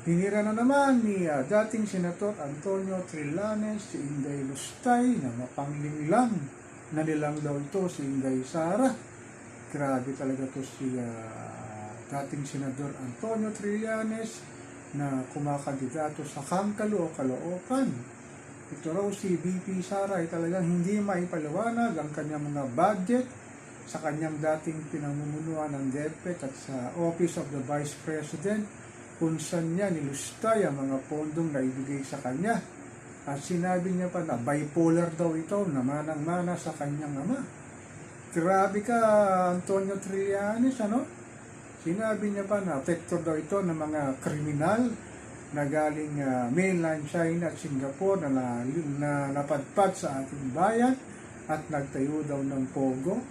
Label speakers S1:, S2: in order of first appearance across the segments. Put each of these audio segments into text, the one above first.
S1: Hinira na naman ni dating Senator Antonio Trillanes si Inday Lustay na mapanglinglang na nilang daw ito si Inday Sara. Grabe talaga to si dating Senador Antonio Trillanes na kumakandidato sa Kangkalo o Caloocan. Ito raw si VP Sara ay talagang hindi maipaliwanag ang kanyang mga budget sa kanyang dating pinamumunuan ng DepEd at sa Office of the Vice President kung saan niya nilustay ang mga pondong na ibigay sa kanya. At sinabi niya pa na bipolar daw ito na manang-mana sa kanyang ama. Grabe ka, Antonio Trillanes, ano? Sinabi niya pa na apekto daw ito ng mga kriminal na galing mainland China at Singapore na napadpad sa ating bayan at nagtayo daw ng pogo.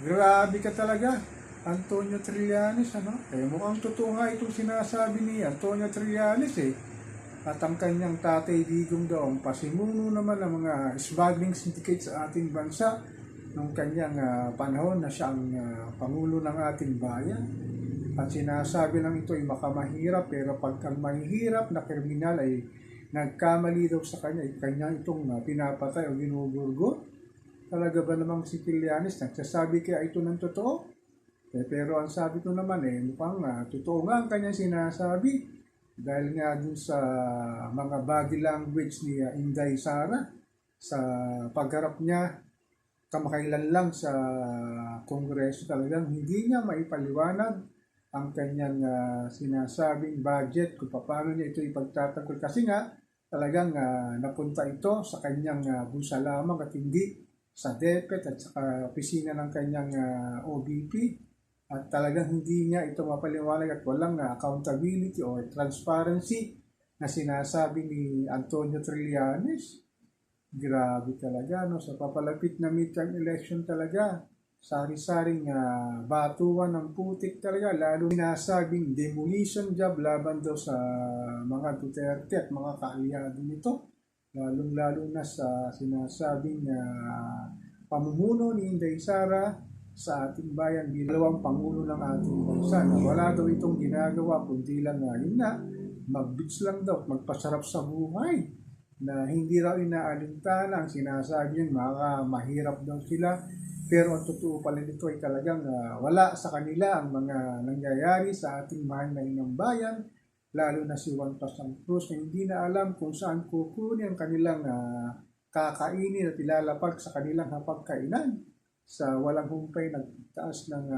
S1: Grabe ka talaga, Antonio Trillanes, ano? Mukhang totoo nga itong sinasabi ni Antonio Trillanes At ang kanyang tatay Digong daw ang pasimuno naman ng mga smuggling syndicate sa ating bansa nung kanyang panahon na siya ang pangulo ng ating bayan. At sinasabi lang ito ay makamahirap, pero pag ang mahihirap na kriminal ay nagkamali daw sa kanya, ay kanya itong pinapatay o ginuburgo. Talaga ba namang si Trillanes nagsasabi kaya ito ng totoo? Pero ang sabi ko naman mukhang totoo nga ang kanyang sinasabi dahil nga dun sa mga body language ni Inday Sara sa pagharap niya kamakailan lang sa Kongreso, talagang hindi niya maipaliwanag ang kanyang sinasabing budget kung paano niya ito ipagtatanggol kasi nga talagang napunta ito sa kanyang bulsa lamang at hindi sa DepEd at sa opisina ng kanyang OBP. At talagang hindi niya ito mapaliwanag at walang accountability o transparency na sinasabi ni Antonio Trillanes. Grabe talaga, no? Sa papalapit na midterm election talaga, sari-saring batuan ng putik talaga, lalo sinasabing demolition job laban daw sa mga Duterte at mga kaalyado nito. Lalong-lalo na sa sinasabing pamumuno ni Inday Sara sa ating bayan bilang pangulo ng ating bansa na wala daw itong ginagawa kundi lang yun na mag-beach lang daw, magpasarap sa buhay na hindi raw inaalintana ang sinasabi niya mahirap daw sila, pero ang totoo pala nito ay talagang wala sa kanila ang mga nangyayari sa ating mahal na inang bayan, lalo na si Juan Pasang Cruz na hindi na alam kung saan kukunin ang kanilang kakainin at ilalapag sa kanilang hapagkainan. Sa walang humpay, nagtaas ng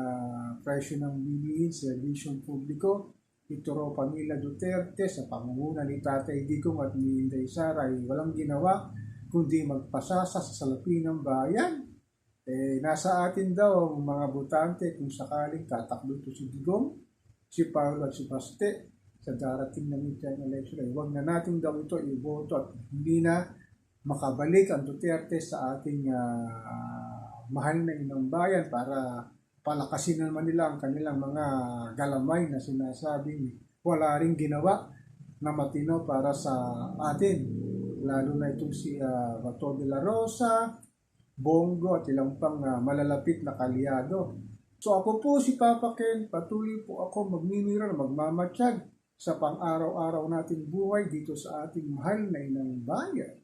S1: presyo ng bilihin sa serbisyong publiko. Ito raw pamilya Duterte sa pamumuno ni Tatay Digong at ni Inday Sara ay walang ginawa kundi magpasasa sa salapi ng bayan. Nasa atin daw ang mga botante kung sakaling tatakbo ito si Digong, si Paolo at si Baste sa darating na midterm election ay huwag na natin daw ito iboto at hindi na makabalik ang Duterte sa ating mahal na inang bayan para palakasin naman nila ang kanilang mga galamay na sinasabing wala ring ginawa na matino para sa atin. Lalo na itong si Bato de la Rosa, Bongo at ilang pang malalapit na kalyado. So ako po si Papa Ken, patuloy po ako magninira, magmamatsyag sa pang-araw-araw nating buhay dito sa ating mahal na inang bayan.